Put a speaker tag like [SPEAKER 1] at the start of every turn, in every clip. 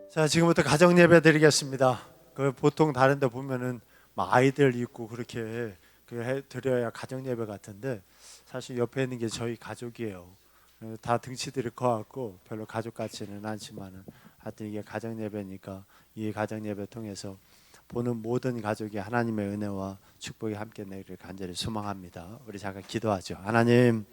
[SPEAKER 1] 자, 지금부터 가정 예배 드리겠습니다. 보통 다른 데 보면은 막 아이들 있고 그렇게 드려야 가정 예배 같은데, 사실 옆에 있는 게 저희 가족이에요. 다 등치들이 커갖고 별로 가족 같지는 않지만은 하여튼 이게 가정 예배니까 이 가정 예배 통해서 보는 모든 가족이 하나님의 은혜와 축복이 함께 내리를 간절히 소망합니다. 우리 잠깐 기도하죠. 하나님,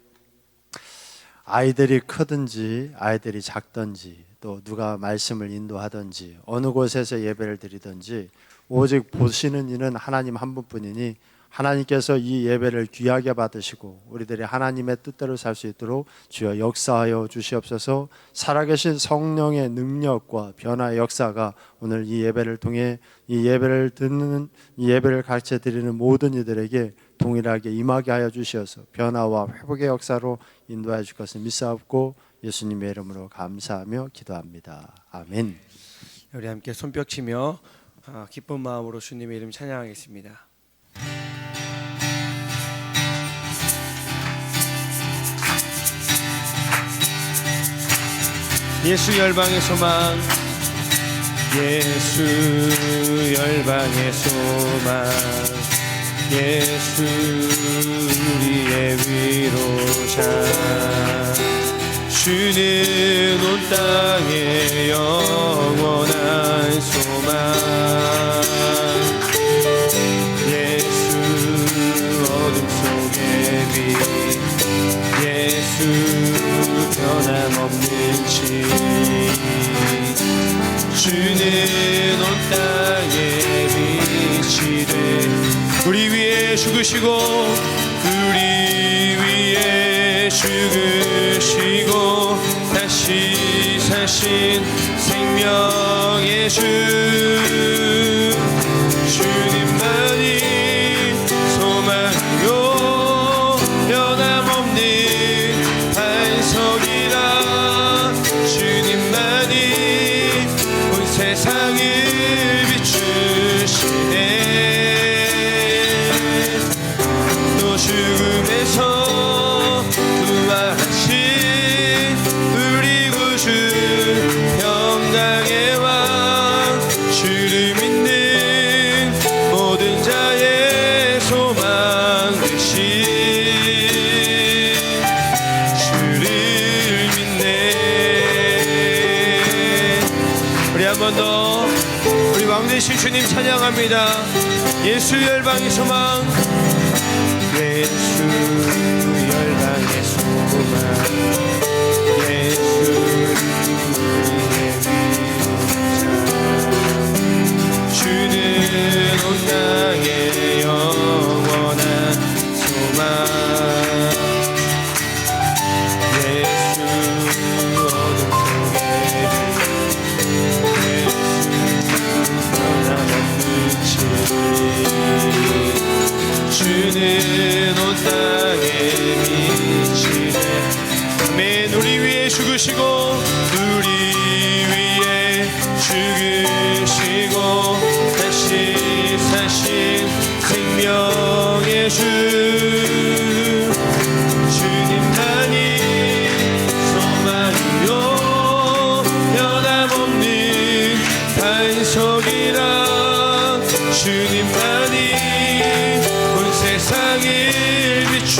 [SPEAKER 1] 아이들이 크든지 아이들이 작든지 또 누가 말씀을 인도하든지 어느 곳에서 예배를 드리든지 오직 보시는 이는 하나님 한 분뿐이니 하나님께서 이 예배를 귀하게 받으시고 우리들이 하나님의 뜻대로 살 수 있도록 주여 역사하여 주시옵소서. 살아계신 성령의 능력과 변화의 역사가 오늘 이 예배를 통해 이 예배를 듣는 이 예배를 가르쳐 드리는 모든 이들에게 동일하게 임하게 하여 주시어서 변화와 회복의 역사로 인도하여 줄 것을 믿사옵고 예수님의 이름으로 감사하며 기도합니다. 아멘.
[SPEAKER 2] 우리 함께 손뼉 치며 기쁜 마음으로 주님의 이름 찬양하겠습니다. 예수 열방의 소망, 예수 열방의 소망, 예수 우리의 위로자. 주는 온 땅의 영원한 소망, 예수 어둠 속의 빛, 예수 변함없는 지. 주는 온 땅의 빛이 돼 우리 위에 죽으시고 우리 위에 죽으시고 다시 사신 생명의 주. 주님만이 소망이요 변함없는 반석이라. 주님만이 온 세상을 비추시네. 또 죽음에서 부활하신 우리 구주 평강의 왕. 주를 믿는 모든 자의 소망 되신 주를 믿네. 우리 한 번 더 우리 왕 되신 주님 찬양합니다. 예수 열방의 소망, 예수 열방의 소망, 예수 우리의 위로자. 주는 온 땅의 영원한 소망, 예수 어둠 속의 빛, 주는 온 땅에 미치네. 아멘. 우리 위에 죽으시고 우리 위에 죽으시고 다시 사신 생명의 주. 주님만이 소망이요 변함없는 반석이라. 주님만이 온 세상을 비추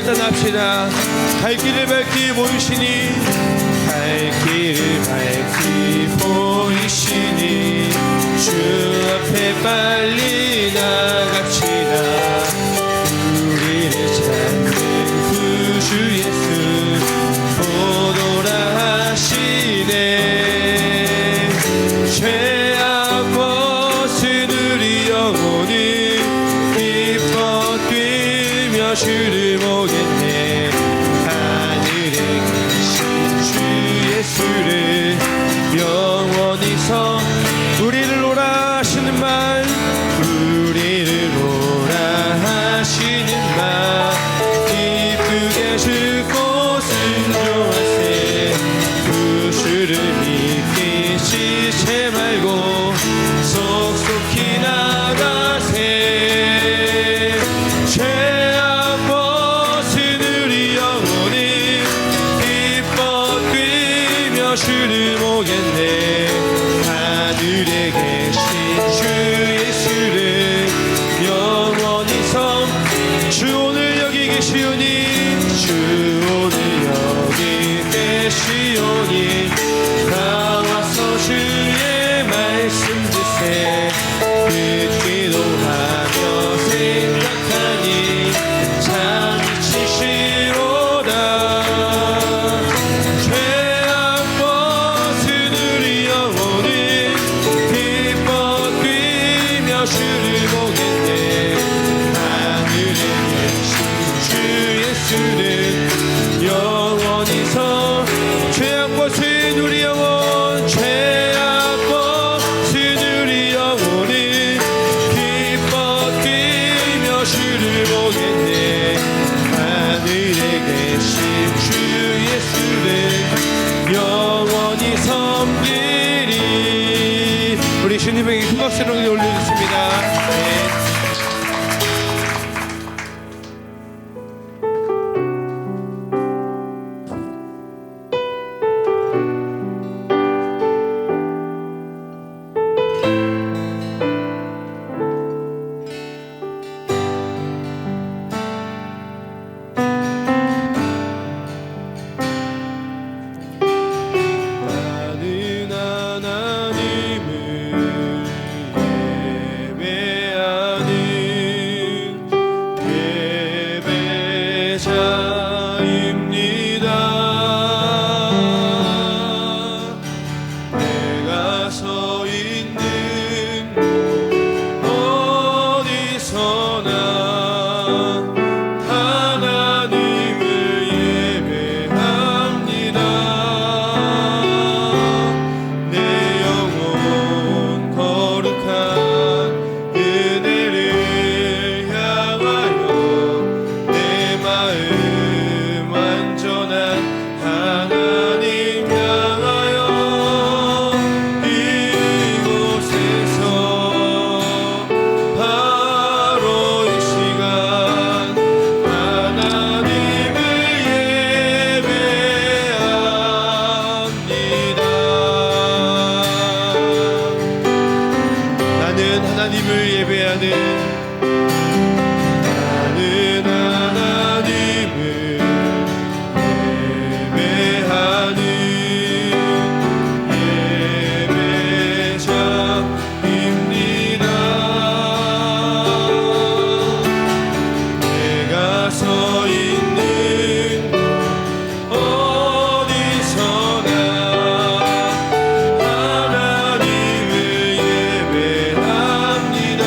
[SPEAKER 2] 떠납시다. 갈 길을 밝히 보이시니 갈 길을 밝히 보이시니 주 앞에 빨리 나갑시다. 우리를 찾는 구주 예수 오노라 하시네. 죄악 벗은 우리 영혼이 기뻐 뛰며 주를 보겠네. 하늘에 계신 주 예수를 영원히 서 우리를 오라 하시는 말 우리를 오라 하시는 말 기쁘게 듣고 순종하세. 구주를 믿기 지체 말고 속속히 나가세. 죄악 벗은 우리 영혼이 기뻐 뛰며 주를 보겠네. 하늘에 계신 주 예수를 영원히 섬 주 오늘 여기 계시오니 주 오늘 여기 계시오니 나와서 주의 말씀 듣세. 듣기도 하며 생각하니 잠이 치시로다. 죄악 벗은 우리 영혼이 기뻐 뛰며 주를 보겠네. 하늘에 계신 주 예수는 영원히 서 죄악 벗은 우리 영혼 죄악 벗은 우리 영혼이 기뻐 뛰며 주를 보겠네. 하늘에 계신 주 예수를 영원히 섬기리. 우리 주님에게 큰 박수를 올려주십니다. 네. 나는 하나님을 예배하는 예배자입니다. 내가 서 있는 어디서나 하나님을 예배합니다. 내 영혼 거룩한 은혜를 향하여 내 마음 완전한 하나님 향하여 이곳에서 바로 이 시간 하나님을 예배합니다. 나는 하나님을 예배하는 나는 하나님을 예배하는 예배자입니다. 내가 서 있는 어디서나 하나님을 예배합니다.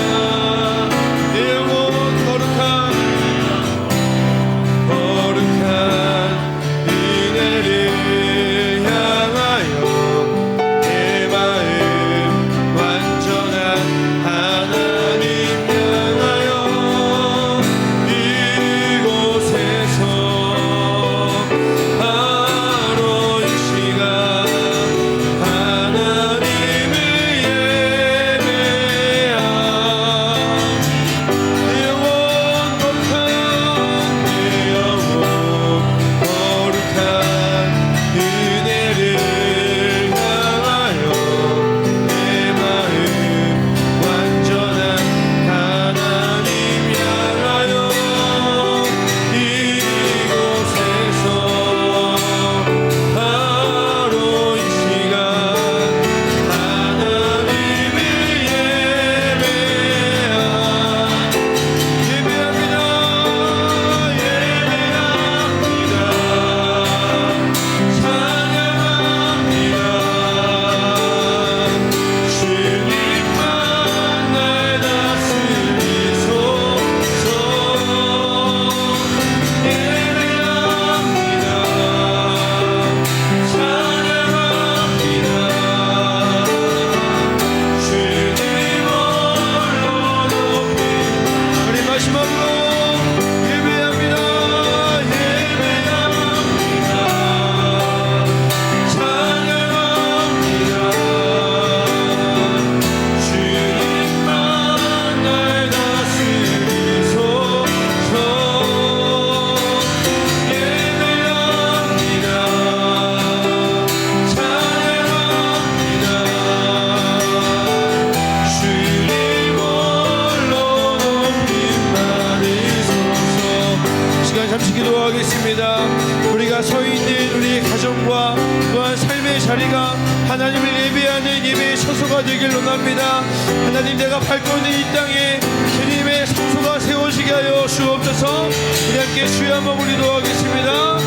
[SPEAKER 2] 주님의 처소가 되길 원합니다. 하나님, 내가 밟고 있는 이 땅에 주님의 성소가 세워지게 하여 주옵소서. 우리 함께 주여 한번 부르도록 하겠습니다.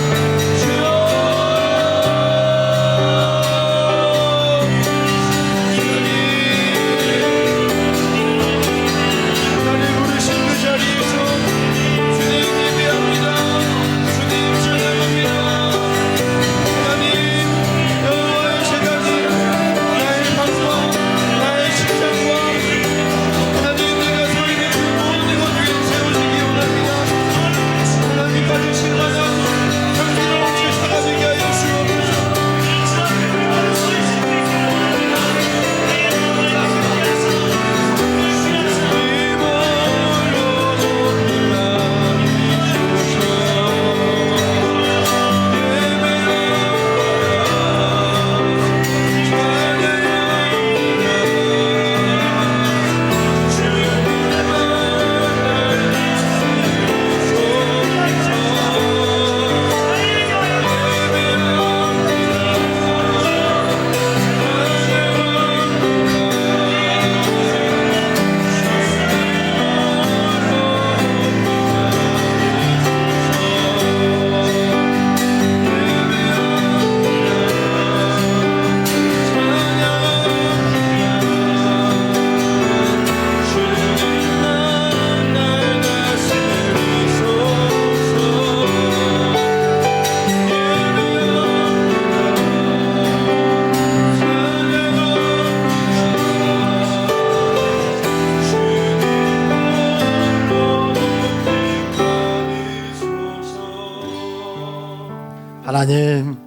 [SPEAKER 2] 주여.
[SPEAKER 1] 하나님,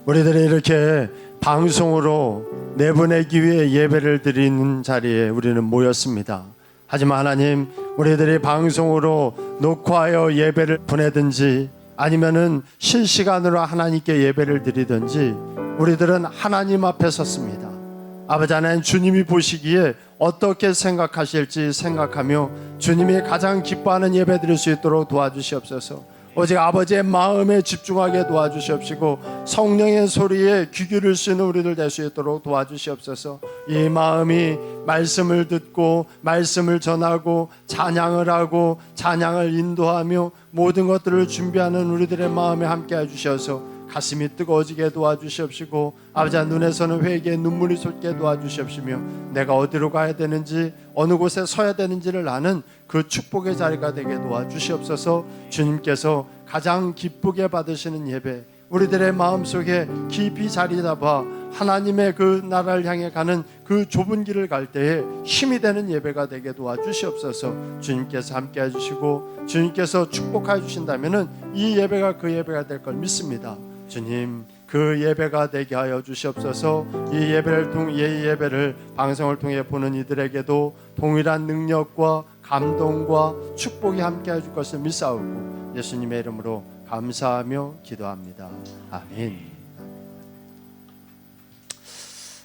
[SPEAKER 1] 우리들이 이렇게 방송으로 내보내기 위해 예배를 드리는 자리에 우리는 모였습니다. 하지만 하나님, 우리들이 방송으로 녹화하여 예배를 보내든지 아니면은 실시간으로 하나님께 예배를 드리든지 우리들은 하나님 앞에 섰습니다. 아버지 하나님, 주님이 보시기에 어떻게 생각하실지 생각하며 주님이 가장 기뻐하는 예배 드릴 수 있도록 도와주시옵소서. 오직 아버지의 마음에 집중하게 도와주시옵시고 성령의 소리에 귀 기울일 수 있는 우리들 될 수 있도록 도와주시옵소서. 이 마음이 말씀을 듣고 말씀을 전하고 찬양을 하고 찬양을 인도하며 모든 것들을 준비하는 우리들의 마음에 함께 해주셔서 가슴이 뜨거워지게 도와주시옵시고 아버지 눈에서는 회개의 눈물이 솟게 도와주시옵시며 내가 어디로 가야 되는지 어느 곳에 서야 되는지를 아는 그 축복의 자리가 되게 도와주시옵소서. 주님께서 가장 기쁘게 받으시는 예배, 우리들의 마음속에 깊이 자리 잡아 하나님의 그 나라를 향해 가는 그 좁은 길을 갈 때에 힘이 되는 예배가 되게 도와주시옵소서. 주님께서 함께 해주시고 주님께서 축복해 주신다면 이 예배가 그 예배가 될 걸 믿습니다. 주님, 그 예배가 되게 하여 주시옵소서. 이 예배를 방송을 통해 보는 이들에게도 동일한 능력과 감동과 축복이 함께 해줄 것을 믿사오고 예수님의 이름으로 감사하며 기도합니다. 아멘.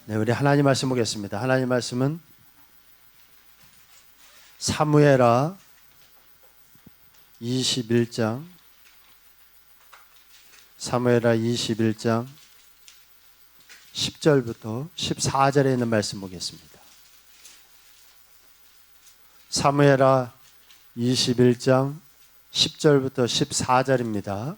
[SPEAKER 1] 네, 우리 하나님 말씀 보겠습니다. 하나님 말씀은 사무엘하 21장 10절부터 14절에 있는 말씀 보겠습니다. 사무엘하 21장 10절부터 14절입니다.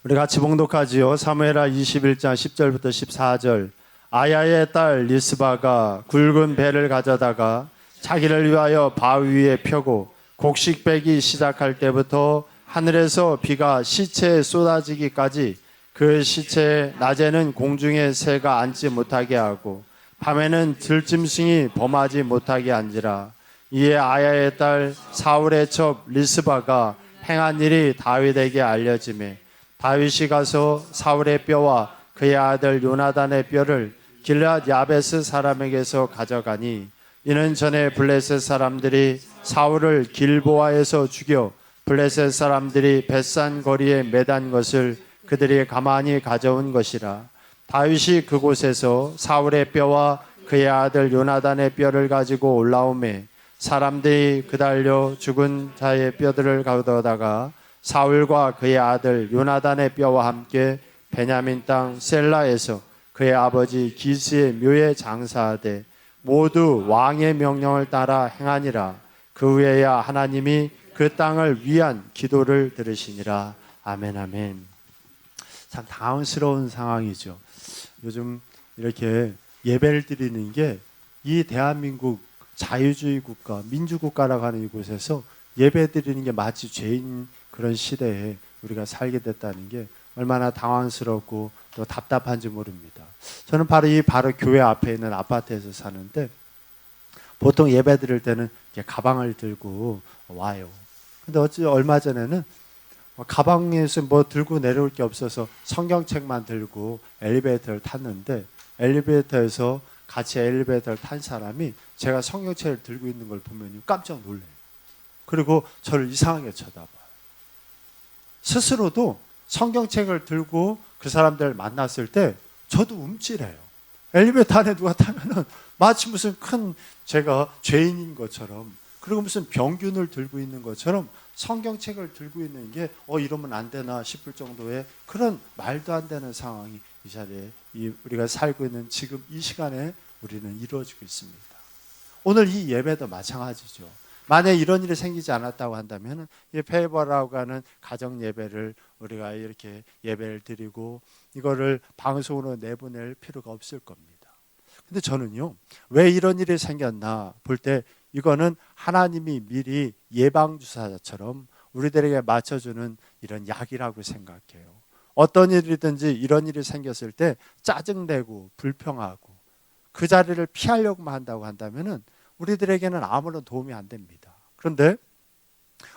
[SPEAKER 1] 우리 같이 봉독하지요. 사무엘하 21장 10절부터 14절. 아야의 딸 리스바가 굵은 배를 가져다가 자기를 위하여 바위 위에 펴고 곡식 빼기 시작할 때부터 하늘에서 비가 시체에 쏟아지기까지 그 시체에 낮에는 공중에 새가 앉지 못하게 하고 밤에는 들짐승이 범하지 못하게 한지라. 이에 아야의 딸 사울의 첩 리스바가 행한 일이 다윗에게 알려지매 다윗이 가서 사울의 뼈와 그의 아들 요나단의 뼈를 길앗 야베스 사람에게서 가져가니 이는 전에 블레셋 사람들이 사울을 길보아에서 죽여 블레셋 사람들이 벳산 거리에 매단 것을 그들이 가만히 가져온 것이라. 다윗이 그곳에서 사울의 뼈와 그의 아들 요나단의 뼈를 가지고 올라오매 사람들이 그달려 죽은 자의 뼈들을 가져다가 사울과 그의 아들 요나단의 뼈와 함께 베냐민 땅 셀라에서 그의 아버지 기스의 묘에 장사하되 모두 왕의 명령을 따라 행하니라. 그 후에야 하나님이 그 땅을 위한 기도를 들으시니라. 아멘 아멘. 참 당황스러운 상황이죠. 요즘 이렇게 예배를 드리는 게 이 대한민국 자유주의 국가, 민주국가라고 하는 이곳에서 예배 드리는 게 마치 죄인 그런 시대에 우리가 살게 됐다는 게 얼마나 당황스럽고 또 답답한지 모릅니다. 저는 바로 교회 앞에 있는 아파트에서 사는데 보통 예배 드릴 때는 이렇게 가방을 들고 와요. 근데 얼마 전에는 가방에서 뭐 들고 내려올 게 없어서 성경책만 들고 엘리베이터를 탔는데 엘리베이터에서 같이 엘리베이터를 탄 사람이 제가 성경책을 들고 있는 걸 보면 깜짝 놀래요. 그리고 저를 이상하게 쳐다봐요. 스스로도 성경책을 들고 그 사람들을 만났을 때 저도 움찔해요. 엘리베이터 안에 누가 타면은 마치 무슨 큰 제가 죄인인 것처럼, 그리고 무슨 병균을 들고 있는 것처럼 성경책을 들고 있는 게 이러면 안 되나 싶을 정도의 그런 말도 안 되는 상황이 이 자리에 우리가 살고 있는 지금 이 시간에 우리는 이루어지고 있습니다. 오늘 이 예배도 마찬가지죠. 만약 이런 일이 생기지 않았다고 한다면 이 페이버라고 하는 가정 예배를 우리가 이렇게 예배를 드리고 이거를 방송으로 내보낼 필요가 없을 겁니다. 근데 저는요, 왜 이런 일이 생겼나 볼 때 이거는 하나님이 미리 예방주사처럼 우리들에게 맞춰주는 이런 약이라고 생각해요. 어떤 일이든지 이런 일이 생겼을 때 짜증내고 불평하고 그 자리를 피하려고만 한다고 한다면 우리들에게는 아무런 도움이 안 됩니다. 그런데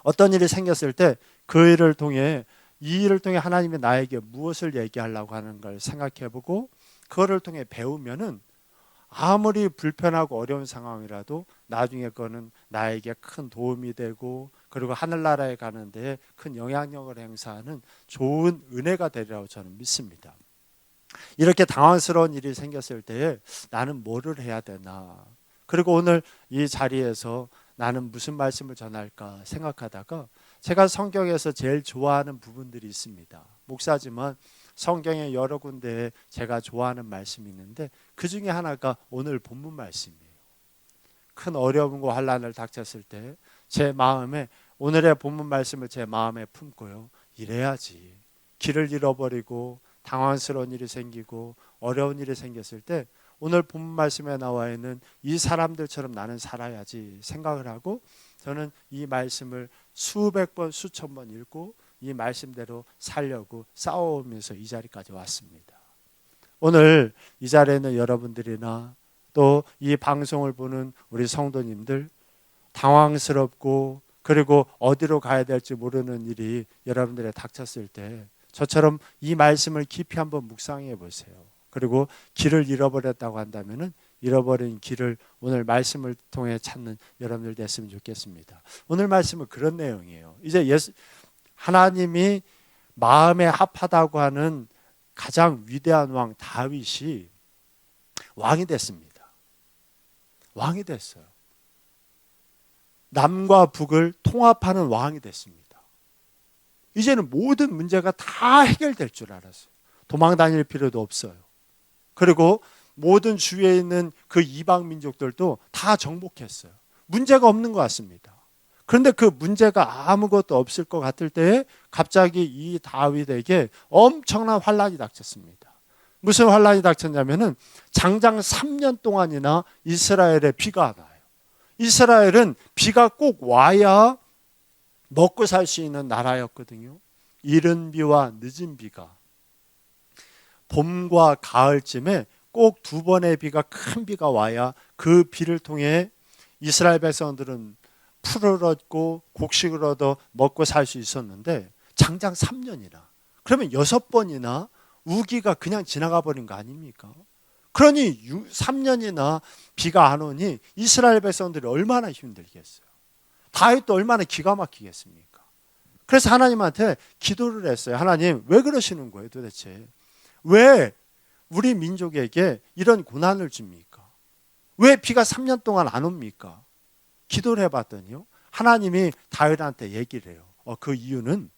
[SPEAKER 1] 어떤 일이 생겼을 때 그 일을 통해, 이 일을 통해 하나님이 나에게 무엇을 얘기하려고 하는 걸 생각해보고 그거를 통해 배우면은 아무리 불편하고 어려운 상황이라도 나중에 그거는 나에게 큰 도움이 되고 그리고 하늘나라에 가는 데에 큰 영향력을 행사하는 좋은 은혜가 되리라고 저는 믿습니다. 이렇게 당황스러운 일이 생겼을 때에 나는 뭐를 해야 되나, 그리고 오늘 이 자리에서 나는 무슨 말씀을 전할까 생각하다가 제가 성경에서 제일 좋아하는 부분들이 있습니다. 목사지만 성경의 여러 군데에 제가 좋아하는 말씀이 있는데 그 중에 하나가 오늘 본문 말씀이에요. 큰 어려움과 환난을 닥쳤을 때 제 마음에 오늘의 본문 말씀을 제 마음에 품고요, 이래야지. 길을 잃어버리고 당황스러운 일이 생기고 어려운 일이 생겼을 때 오늘 본문 말씀에 나와 있는 이 사람들처럼 나는 살아야지 생각을 하고 저는 이 말씀을 수백 번 수천 번 읽고 이 말씀대로 살려고 싸워오면서 이 자리까지 왔습니다. 오늘 이 자리에 있는 여러분들이나 또 이 방송을 보는 우리 성도님들, 당황스럽고 그리고 어디로 가야 될지 모르는 일이 여러분들에 닥쳤을 때 저처럼 이 말씀을 깊이 한번 묵상해 보세요. 그리고 길을 잃어버렸다고 한다면은 잃어버린 길을 오늘 말씀을 통해 찾는 여러분들 됐으면 좋겠습니다. 오늘 말씀은 그런 내용이에요. 이제 하나님이 마음에 합하다고 하는 가장 위대한 왕 다윗이 왕이 됐습니다. 왕이 됐어요. 남과 북을 통합하는 왕이 됐습니다. 이제는 모든 문제가 다 해결될 줄 알았어요. 도망 다닐 필요도 없어요. 그리고 모든 주위에 있는 그 이방 민족들도 다 정복했어요. 문제가 없는 것 같습니다. 그런데 그 문제가 아무것도 없을 것 같을 때에 갑자기 이 다윗에게 엄청난 환란이 닥쳤습니다. 무슨 환란이 닥쳤냐면은 장장 3년 동안이나 이스라엘에 비가 나요. 이스라엘은 비가 꼭 와야 먹고 살 수 있는 나라였거든요. 이른 비와 늦은 비가, 봄과 가을쯤에 꼭 두 번의 비가, 큰 비가 와야 그 비를 통해 이스라엘 백성들은 풀을 얻고 곡식을 얻어 먹고 살 수 있었는데 장장 3년이나, 그러면 6번이나 우기가 그냥 지나가 버린 거 아닙니까? 그러니 3년이나 비가 안 오니 이스라엘 백성들이 얼마나 힘들겠어요. 다윗도 얼마나 기가 막히겠습니까? 그래서 하나님한테 기도를 했어요. 하나님, 왜 그러시는 거예요 도대체? 왜 우리 민족에게 이런 고난을 줍니까? 왜 비가 3년 동안 안 옵니까? 기도를 해봤더니요, 하나님이 다윗한테 얘기를 해요. 그 이유는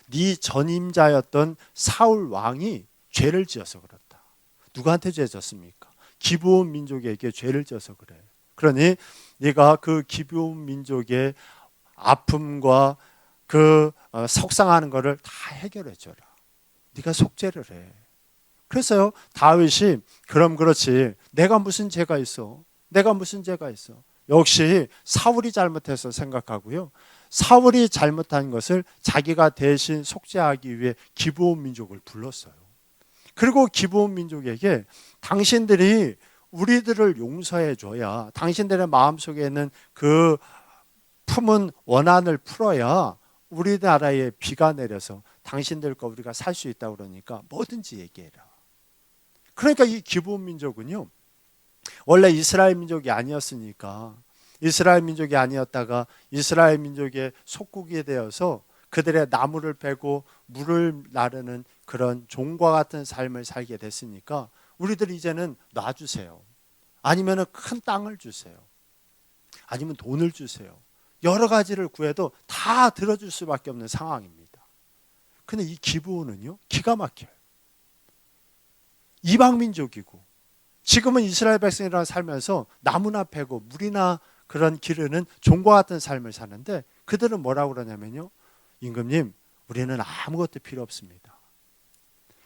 [SPEAKER 1] 네 전임자였던 사울 왕이 죄를 지어서 그렇다. 누구한테 죄 졌습니까? 기브온 민족에게 죄를 져서 그래요. 그러니 네가 그 기브온 민족의 아픔과 그 속상하는 거를 다 해결해 줘라. 네가 속죄를 해. 그래서요, 다윗이 그럼 그렇지, 내가 무슨 죄가 있어? 내가 무슨 죄가 있어? 역시 사울이 잘못해서 생각하고요, 사울이 잘못한 것을 자기가 대신 속죄하기 위해 기브온 민족을 불렀어요. 그리고 기브온 민족에게 당신들이 우리들을 용서해 줘야, 당신들의 마음속에 있는 그 품은 원한을 풀어야 우리나라에 비가 내려서 당신들과 우리가 살 수 있다고 그러니까 뭐든지 얘기해라. 그러니까 이 기브온 민족은요, 원래 이스라엘 민족이 아니었으니까, 이스라엘 민족이 아니었다가 이스라엘 민족의 속국이 되어서 그들의 나무를 베고 물을 나르는 그런 종과 같은 삶을 살게 됐으니까 우리들 이제는 놔주세요. 아니면 큰 땅을 주세요. 아니면 돈을 주세요. 여러 가지를 구해도 다 들어줄 수밖에 없는 상황입니다. 근데 이 기브온은요, 기가 막혀요. 이방 민족이고 지금은 이스라엘 백성이랑 살면서 나무나 패고 물이나 그런 기르는 종과 같은 삶을 사는데 그들은 뭐라고 그러냐면요, 임금님, 우리는 아무것도 필요 없습니다.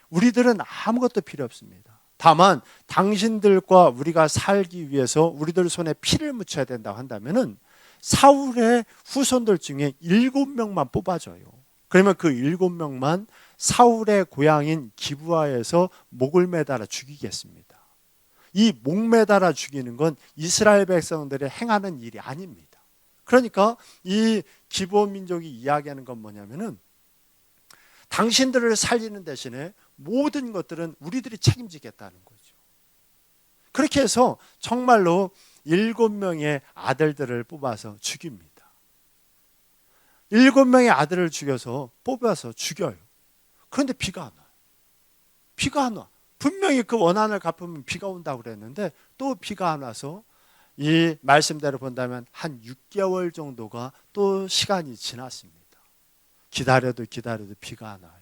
[SPEAKER 1] 우리들은 아무것도 필요 없습니다. 다만 당신들과 우리가 살기 위해서 우리들 손에 피를 묻혀야 된다고 한다면은 사울의 후손들 중에 7명만 뽑아줘요. 그러면 그 7명만 사울의 고향인 기브아에서 목을 매달아 죽이겠습니다. 이 목 매달아 죽이는 건 이스라엘 백성들의 행하는 일이 아닙니다. 그러니까 이 기브온 민족이 이야기하는 건 뭐냐면은 당신들을 살리는 대신에 모든 것들은 우리들이 책임지겠다는 거죠. 그렇게 해서 정말로 7명의 아들들을 뽑아서 죽입니다. 7명의 아들을 죽여서 뽑아서 죽여요. 그런데 비가 안 와요. 비가 안 와. 분명히 그 원한을 갚으면 비가 온다고 그랬는데 또 비가 안 와서 이 말씀대로 본다면 한 6개월 정도가 또 시간이 지났습니다. 기다려도 비가 안 와요.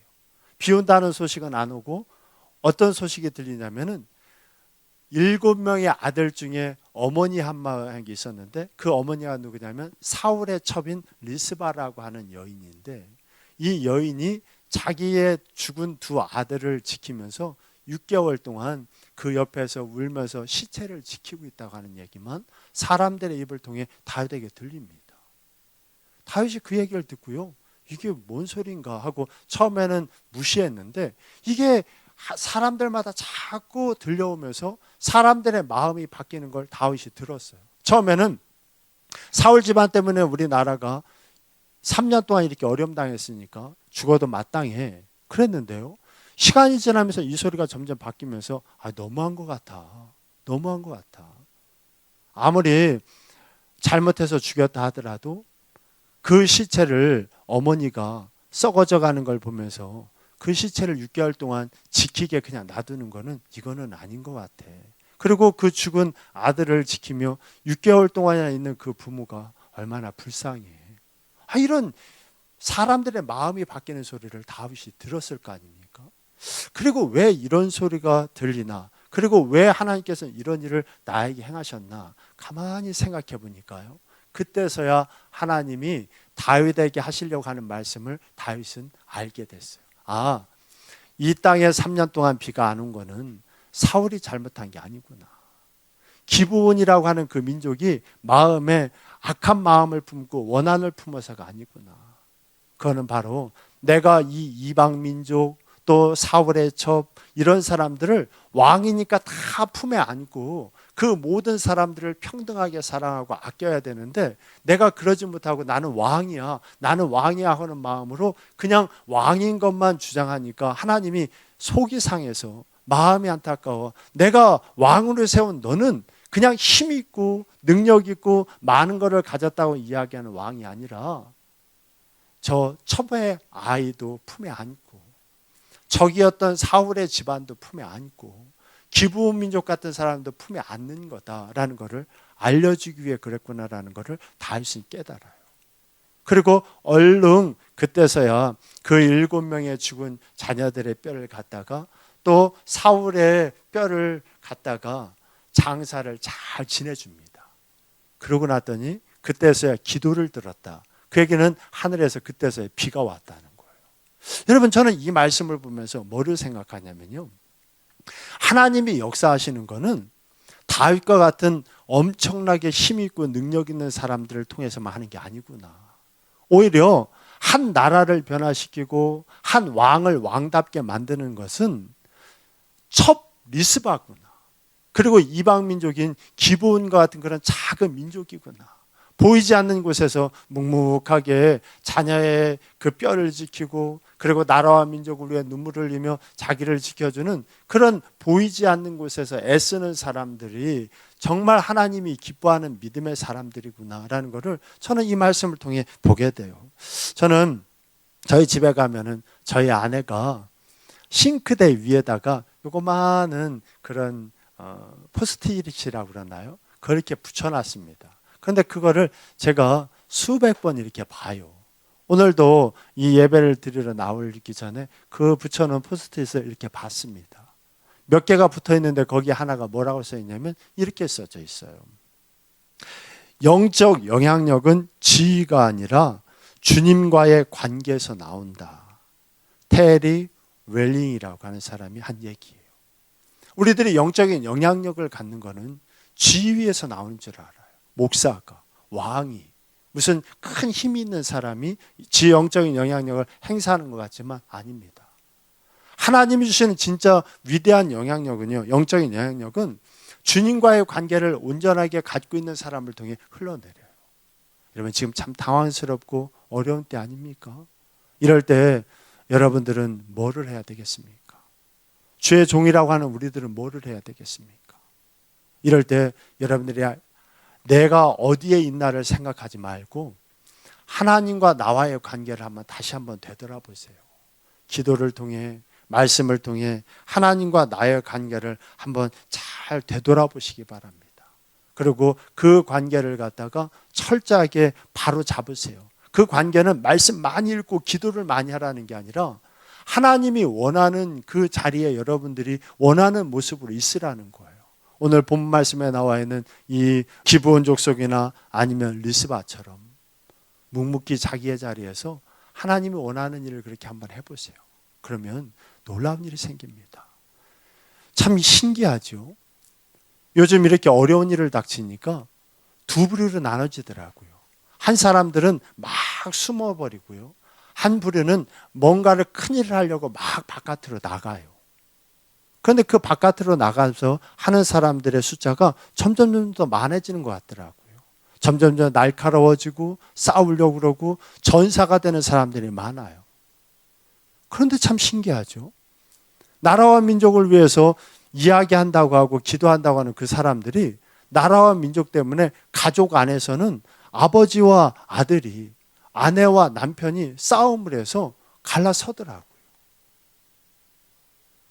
[SPEAKER 1] 비 온다는 소식은 안 오고 어떤 소식이 들리냐면은 7명의 아들 중에 어머니 한 명이 있었는데 그 어머니가 누구냐면 사울의 첩인 리스바라고 하는 여인인데 이 여인이 자기의 죽은 2 아들을 지키면서 6개월 동안 그 옆에서 울면서 시체를 지키고 있다고 하는 얘기만 사람들의 입을 통해 다윗에게 들립니다. 다윗이 그 얘기를 듣고요, 이게 뭔 소린가 하고 처음에는 무시했는데 이게 사람들마다 자꾸 들려오면서 사람들의 마음이 바뀌는 걸 다윗이 들었어요. 처음에는 사울 집안 때문에 우리나라가 3년 동안 이렇게 어려움당했으니까 죽어도 마땅해 그랬는데요, 시간이 지나면서 이 소리가 점점 바뀌면서 너무한 것 같아. 너무한 것 같아. 아무리 잘못해서 죽였다 하더라도 그 시체를 어머니가 썩어져 가는 걸 보면서 그 시체를 6개월 동안 지키게 그냥 놔두는 거는 이거는 아닌 것 같아. 그리고 그 죽은 아들을 지키며 6개월 동안이나 있는 그 부모가 얼마나 불쌍해. 이런 사람들의 마음이 바뀌는 소리를 다윗이 들었을 거 아닙니까? 그리고 왜 이런 소리가 들리나, 그리고 왜 하나님께서 이런 일을 나에게 행하셨나 가만히 생각해 보니까요, 그때서야 하나님이 다윗에게 하시려고 하는 말씀을 다윗은 알게 됐어요. 이 땅에 3년 동안 비가 안 온 거는 사울이 잘못한 게 아니구나. 기브온이라고 하는 그 민족이 마음에 악한 마음을 품고 원한을 품어서가 아니구나. 그거는 바로 내가 이 이방 민족 또 사울의 첩 이런 사람들을 왕이니까 다 품에 안고 그 모든 사람들을 평등하게 사랑하고 아껴야 되는데 내가 그러지 못하고 나는 왕이야 하는 마음으로 그냥 왕인 것만 주장하니까 하나님이 속이 상해서 마음이 안타까워. 내가 왕으로 세운 너는 그냥 힘 있고 능력 있고 많은 것을 가졌다고 이야기하는 왕이 아니라 저 첩의 아이도 품에 안고 적이었던 사울의 집안도 품에 안고 기브온 민족 같은 사람도 품에 안는 거다라는 것을 알려주기 위해 그랬구나라는 것을 다윗은 깨달아요. 그리고 얼른 그때서야 그 7명의 죽은 자녀들의 뼈를 갖다가 또 사울의 뼈를 갖다가 장사를 잘 지내줍니다. 그러고 났더니 그때서야 기도를 들었다. 그에게는 하늘에서 그때서야 비가 왔다는 거예요. 여러분, 저는 이 말씀을 보면서 뭐를 생각하냐면요, 하나님이 역사하시는 거는 다윗과 같은 엄청나게 힘 있고 능력 있는 사람들을 통해서만 하는 게 아니구나. 오히려 한 나라를 변화시키고 한 왕을 왕답게 만드는 것은 첫 리스바구나. 그리고 이방 민족인 기브온과 같은 그런 작은 민족이구나. 보이지 않는 곳에서 묵묵하게 자녀의 그 뼈를 지키고, 그리고 나라와 민족을 위해 눈물을 흘리며 자기를 지켜주는 그런 보이지 않는 곳에서 애쓰는 사람들이 정말 하나님이 기뻐하는 믿음의 사람들이구나라는 것을 저는 이 말씀을 통해 보게 돼요. 저는 저희 집에 가면은 저희 아내가 싱크대 위에다가 요거마한 그런 포스트잇이라고 그러나요? 그렇게 붙여놨습니다. 그런데 그거를 제가 수백 번 이렇게 봐요. 오늘도 이 예배를 드리러 나오기 전에 그 붙여놓은 포스트잇을 이렇게 봤습니다. 몇 개가 붙어 있는데 거기 하나가 뭐라고 써 있냐면 이렇게 써져 있어요. 영적 영향력은 지위가 아니라 주님과의 관계에서 나온다. 테리 웰링이라고 하는 사람이 한 얘기예요. 우리들이 영적인 영향력을 갖는 것은 지위에서 나오는 줄 알아요. 목사가, 왕이, 무슨 큰 힘이 있는 사람이 지 영적인 영향력을 행사하는 것 같지만 아닙니다. 하나님이 주시는 진짜 위대한 영향력은요, 영적인 영향력은 주님과의 관계를 온전하게 갖고 있는 사람을 통해 흘러내려요. 여러분, 지금 참 당황스럽고 어려운 때 아닙니까? 이럴 때 여러분들은 뭐를 해야 되겠습니까? 주의 종이라고 하는 우리들은 뭐를 해야 되겠습니까? 이럴 때 여러분들이 내가 어디에 있나를 생각하지 말고 하나님과 나와의 관계를 다시 한번 되돌아보세요. 기도를 통해, 말씀을 통해 하나님과 나의 관계를 한번 잘 되돌아보시기 바랍니다. 그리고 그 관계를 갖다가 철저하게 바로 잡으세요. 그 관계는 말씀 많이 읽고 기도를 많이 하라는 게 아니라 하나님이 원하는 그 자리에 여러분들이 원하는 모습으로 있으라는 거예요. 오늘 본 말씀에 나와 있는 이 기브온 족속이나 아니면 리스바처럼 묵묵히 자기의 자리에서 하나님이 원하는 일을 그렇게 한번 해보세요. 그러면 놀라운 일이 생깁니다. 참 신기하죠. 요즘 이렇게 어려운 일을 닥치니까 두 부류로 나눠지더라고요. 한 사람들은 막 숨어버리고요, 한 부류는 뭔가를 큰일을 하려고 막 바깥으로 나가요. 그런데 그 바깥으로 나가서 하는 사람들의 숫자가 점점 더 많아지는 것 같더라고요. 점점 더 날카로워지고 싸우려고 그러고 전사가 되는 사람들이 많아요. 그런데 참 신기하죠. 나라와 민족을 위해서 이야기한다고 하고 기도한다고 하는 그 사람들이 나라와 민족 때문에 가족 안에서는 아버지와 아들이, 아내와 남편이 싸움을 해서 갈라서더라고요.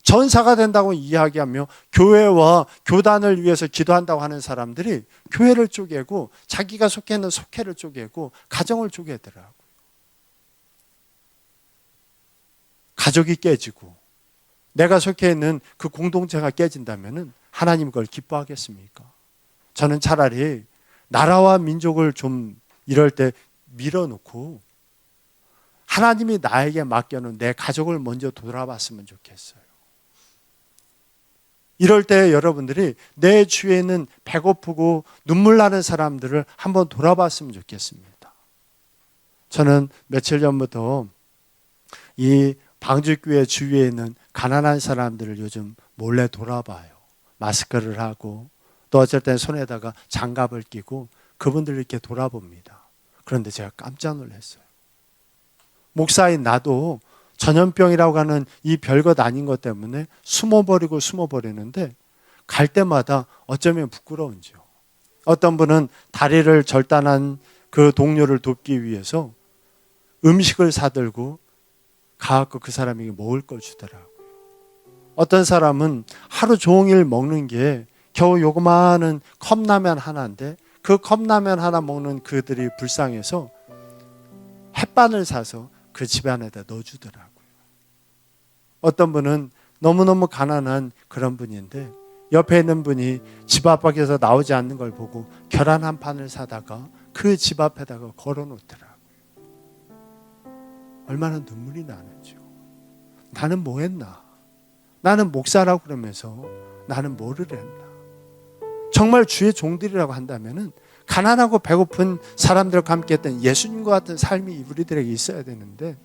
[SPEAKER 1] 전사가 된다고 이야기하며 교회와 교단을 위해서 기도한다고 하는 사람들이 교회를 쪼개고 자기가 속해 있는 속회를 쪼개고 가정을 쪼개더라고요. 가족이 깨지고 내가 속해 있는 그 공동체가 깨진다면 하나님 그걸 기뻐하겠습니까? 저는 차라리 나라와 민족을 좀 이럴 때 밀어놓고 하나님이 나에게 맡겨놓은 내 가족을 먼저 돌아봤으면 좋겠어요. 이럴 때 여러분들이 내 주위에 있는 배고프고 눈물 나는 사람들을 한번 돌아봤으면 좋겠습니다. 저는 며칠 전부터 이 방주교회 주위에 있는 가난한 사람들을 요즘 몰래 돌아봐요. 마스크를 하고 또 어쩔 땐 손에다가 장갑을 끼고 그분들을 이렇게 돌아봅니다. 그런데 제가 깜짝 놀랐어요. 목사인 나도 전염병이라고 하는 이 별것 아닌 것 때문에 숨어버리는데 갈 때마다 어쩌면 부끄러운지요. 어떤 분은 다리를 절단한 그 동료를 돕기 위해서 음식을 사들고 가갖고 그 사람에게 먹을 걸 주더라고요. 어떤 사람은 하루 종일 먹는 게 겨우 요거마한 컵라면 하나인데 그 컵라면 하나 먹는 그들이 불쌍해서 햇반을 사서 그 집 안에다 넣어주더라고요. 어떤 분은 너무너무 가난한 그런 분인데 옆에 있는 분이 집 앞 밖에서 나오지 않는 걸 보고 계란 한 판을 사다가 그 집 앞에다가 걸어놓더라고요. 얼마나 눈물이 나는지요. 나는 뭐 했나? 나는 목사라고 그러면서 나는 뭐를 했나? 정말 주의 종들이라고 한다면은 가난하고 배고픈 사람들과 함께 했던 예수님과 같은 삶이 우리들에게 있어야 되는데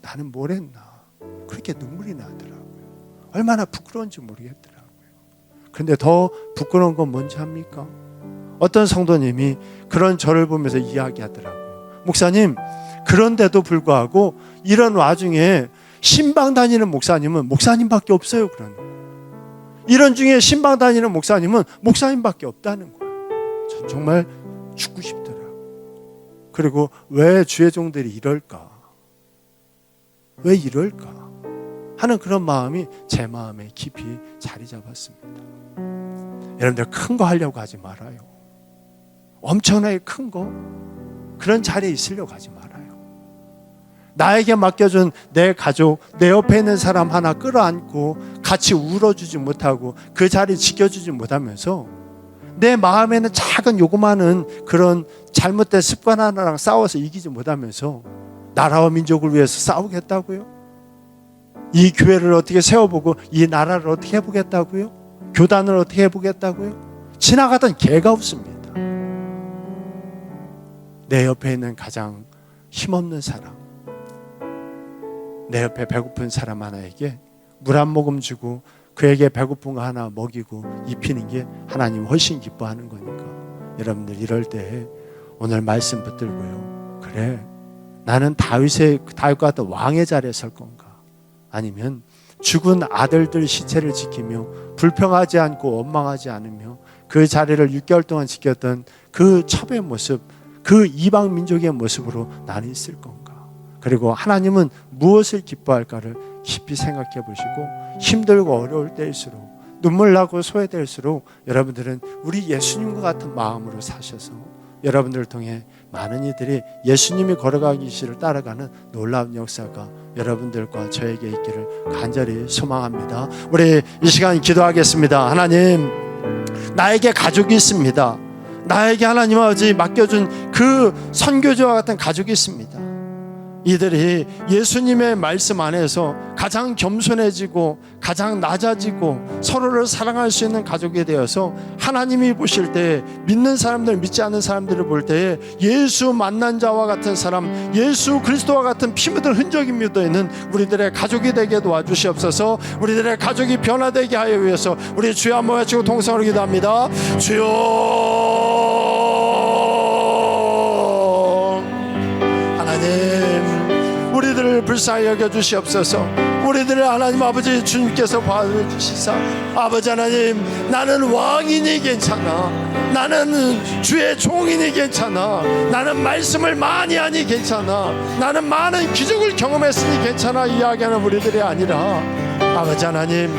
[SPEAKER 1] 나는 뭘 했나? 그렇게 눈물이 나더라고요. 얼마나 부끄러운지 모르겠더라고요. 그런데 더 부끄러운 건 뭔지 압니까? 어떤 성도님이 그런 저를 보면서 이야기하더라고요. 목사님, 그런데도 불구하고 이런 와중에 신방 다니는 목사님은 목사님밖에 없어요. 그런 이런 중에 신방 다니는 목사님은 목사님밖에 없다는 거예요. 전 정말 죽고 싶더라고요. 그리고 왜 주의 종들이 이럴까? 왜 이럴까? 하는 그런 마음이 제 마음에 깊이 자리 잡았습니다. 여러분들 큰 거 하려고 하지 말아요. 엄청나게 큰 거 그런 자리에 있으려고 하지 말아요. 나에게 맡겨준 내 가족, 내 옆에 있는 사람 하나 끌어안고 같이 울어주지 못하고 그 자리 지켜주지 못하면서 내 마음에는 작은 요구만은 그런 잘못된 습관 하나랑 싸워서 이기지 못하면서 나라와 민족을 위해서 싸우겠다고요? 이 교회를 어떻게 세워보고 이 나라를 어떻게 해보겠다고요? 교단을 어떻게 해보겠다고요? 지나가던 개가 없습니다. 내 옆에 있는 가장 힘없는 사람, 내 옆에 배고픈 사람 하나에게 물 한 모금 주고 그에게 배고픈 거 하나 먹이고 입히는 게 하나님 훨씬 기뻐하는 거니까 여러분들 이럴 때 오늘 말씀 붙들고요. 그래, 나는 다윗과 같은 왕의 자리에 설 건가? 아니면 죽은 아들들 시체를 지키며 불평하지 않고 원망하지 않으며 그 자리를 6개월 동안 지켰던 그 첩의 모습, 그 이방 민족의 모습으로 나는 있을 건가? 그리고 하나님은 무엇을 기뻐할까를 깊이 생각해 보시고 힘들고 어려울 때일수록 눈물 나고 소외될수록 여러분들은 우리 예수님과 같은 마음으로 사셔서 여러분들을 통해 많은 이들이 예수님이 걸어가기 길을 따라가는 놀라운 역사가 여러분들과 저에게 있기를 간절히 소망합니다. 우리 이 시간 기도하겠습니다. 하나님, 나에게 가족이 있습니다. 나에게 하나님 아버지 맡겨준 그 선교지와 같은 가족이 있습니다. 이들이 예수님의 말씀 안에서 가장 겸손해지고 가장 낮아지고 서로를 사랑할 수 있는 가족이 되어서 하나님이 보실 때 믿는 사람들, 믿지 않는 사람들을 볼 때에 예수 만난 자와 같은 사람, 예수 그리스도와 같은 피 묻은 흔적이 묻어있는 우리들의 가족이 되게 도와주시옵소서. 우리들의 가족이 변화되게 하여 위해서 우리 주여 한번 외치고 통성으로 기도합니다. 주여, 우리들을 불쌍히 여겨주시옵소서. 우리들을 하나님 아버지 주님께서 봐주시사 아버지 하나님, 나는 왕이니 괜찮아, 나는 주의 종이니 괜찮아, 나는 말씀을 많이 하니 괜찮아, 나는 많은 기적을 경험했으니 괜찮아 이야기하는 우리들이 아니라 아버지 하나님,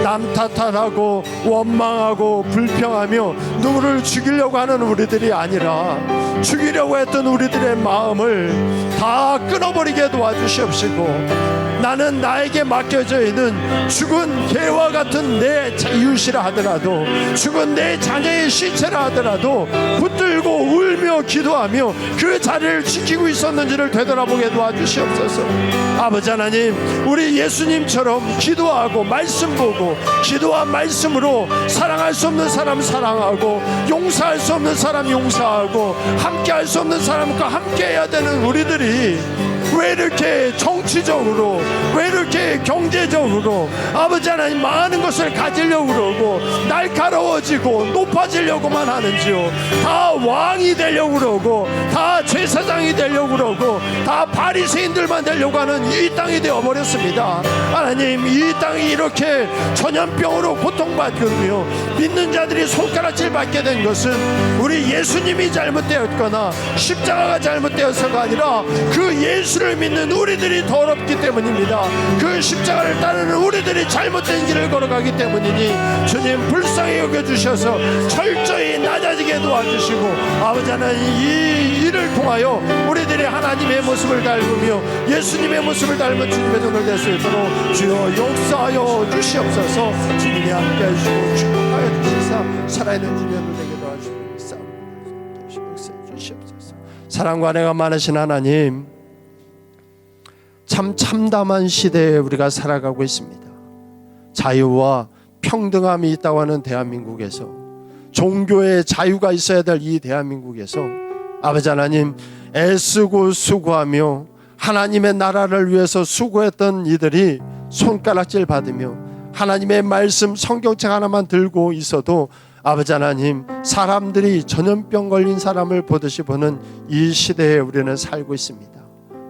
[SPEAKER 1] 남 탓하고 원망하고 불평하며 누구를 죽이려고 하는 우리들이 아니라 죽이려고 했던 우리들의 마음을 다 끊어버리게 도와주시옵시고, 나는 나에게 맡겨져 있는 죽은 개와 같은 내 이웃이라 하더라도, 죽은 내 자녀의 시체라 하더라도 붙들고 울며 기도하며 그 자리를 지키고 있었는지를 되돌아보게 도와주시옵소서. 아버지 하나님, 우리 예수님처럼 기도하고 말씀 보고 기도와 말씀으로 사랑할 수 없는 사람 사랑하고 용서할 수 없는 사람 용서하고 함께할 수 없는 사람과 함께해야 되는 우리들이 왜 이렇게 정치적으로, 왜 이렇게 경제적으로 아버지 하나님 많은 것을 가지려고 그러고 날카로워지고 높아지려고만 하는지요. 다 왕이 되려고 그러고 다 제사장이 되려고 그러고 다 바리새인들만 되려고 하는 이 땅이 되어버렸습니다. 하나님, 이 땅이 이렇게 전염병으로 고통받으며 믿는 자들이 손가락질 받게 된 것은 우리 예수님이 잘못되었거나 십자가가 잘못되어서가 아니라 그 예수를 믿는 우리들이 더럽기 때문입니다. 그 십자가를 따르는 우리들이 잘못된 길을 걸어가기 때문이니 주님 불쌍히 여겨주셔서 철저히 낮아지게 도와주시고 아버지 하나님, 이 일을 통하여 우리들이 하나님의 모습을 닮으며 예수님의 모습을 닮은 주님의 종들 될 수 있도록 주여 역사하여 주시옵소서. 주님이 함께 해주시고 축복하여 주시사 살아있는 주님을 되게 도와주시옵소서. 역사해 주시옵소서. 사랑과 은혜가 많으신 하나님, 참 참담한 시대에 우리가 살아가고 있습니다. 자유와 평등함이 있다고 하는 대한민국에서, 종교의 자유가 있어야 될 이 대한민국에서 아버지 하나님, 애쓰고 수고하며 하나님의 나라를 위해서 수고했던 이들이 손가락질 받으며 하나님의 말씀 성경책 하나만 들고 있어도 아버지 하나님, 사람들이 전염병 걸린 사람을 보듯이 보는 이 시대에 우리는 살고 있습니다.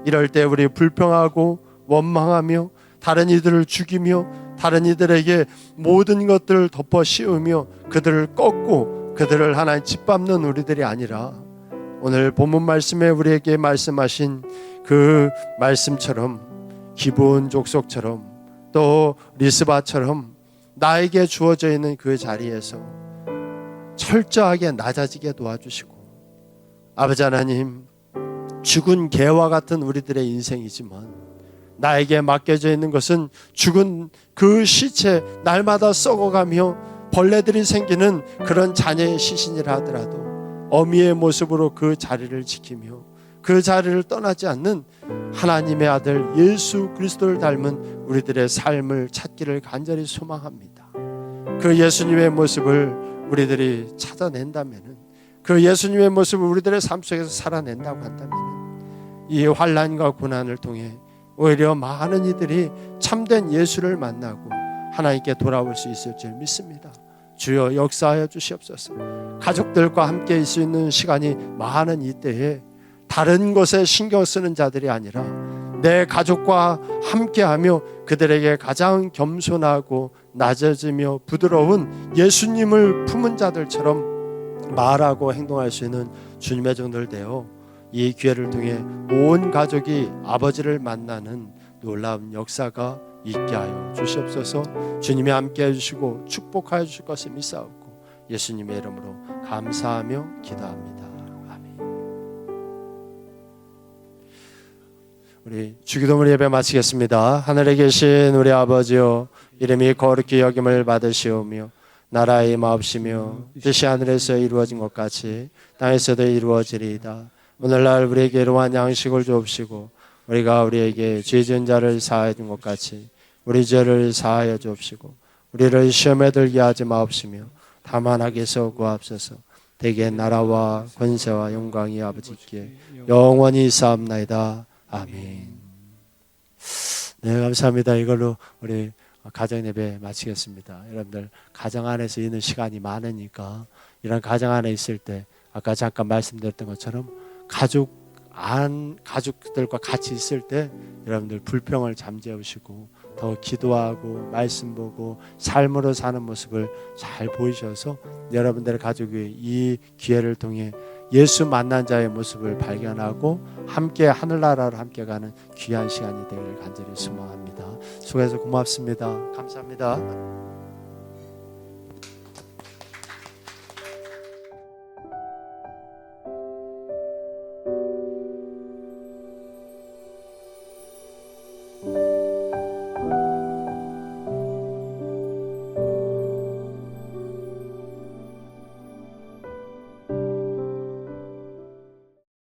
[SPEAKER 1] 이럴 때 우리 불평하고 원망하며 다른 이들을 죽이며 다른 이들에게 모든 것들을 덮어 씌우며 그들을 꺾고 그들을 하나님 짓밟는 우리들이 아니라, 오늘 본문 말씀에 우리에게 말씀하신 그 말씀처럼 기브온 족속처럼 또 리스바처럼 나에게 주어져 있는 그 자리에서 철저하게 낮아지게 도와주시고, 아버지 하나님, 죽은 개와 같은 우리들의 인생이지만 나에게 맡겨져 있는 것은 죽은 그 시체, 날마다 썩어가며 벌레들이 생기는 그런 자녀의 시신이라 하더라도 어미의 모습으로 그 자리를 지키며 그 자리를 떠나지 않는 하나님의 아들 예수 그리스도를 닮은 우리들의 삶을 찾기를 간절히 소망합니다. 그 예수님의 모습을 우리들이 찾아낸다면, 그 예수님의 모습을 우리들의 삶 속에서 살아낸다고 한다면, 이 환난과 고난을 통해 오히려 많은 이들이 참된 예수를 만나고 하나님께 돌아올 수 있을 줄 믿습니다. 주여 역사하여 주시옵소서. 가족들과 함께 있을 수 있는 시간이 많은 이때에 다른 것에 신경 쓰는 자들이 아니라 내 가족과 함께하며 그들에게 가장 겸손하고 낮아지며 부드러운 예수님을 품은 자들처럼 말하고 행동할 수 있는 주님의 종들 되어 이 기회를 통해 온 가족이 아버지를 만나는 놀라운 역사가 있게 하여 주시옵소서. 주님이 함께 해주시고 축복하여 주실 것을 믿사옵고 예수님의 이름으로 감사하며 기도합니다. 아멘. 우리 주기도문 예배 마치겠습니다. 하늘에 계신 우리 아버지여, 이름이 거룩히 여김을 받으시오며 나라의 마옵시며 뜻이 하늘에서 이루어진 것 같이 땅에서도 이루어지리이다. 오늘날 우리에게 이러한 양식을 주옵시고 우리가 우리에게 죄 지은 자를 사하여 준 것 같이 우리 죄를 사하여 주옵시고 우리를 시험에 들게 하지 마옵시며 다만 악에서 구하옵소서. 대개 나라와 권세와 영광이 아버지께 영원히 있사옵나이다. 아멘. 네, 감사합니다. 이걸로 우리 가정 예배 마치겠습니다. 여러분들 가정 안에서 있는 시간이 많으니까 이런 가정 안에 있을 때 아까 잠깐 말씀드렸던 것처럼 가족들과 같이 있을 때 여러분들 불평을 잠재우시고 더 기도하고 말씀 보고 삶으로 사는 모습을 잘 보이셔서 여러분들의 가족이 이 기회를 통해 예수 만난 자의 모습을 발견하고 함께 하늘나라로 함께 가는 귀한 시간이 되기를 간절히 소망합니다. 수고해서 고맙습니다. 감사합니다.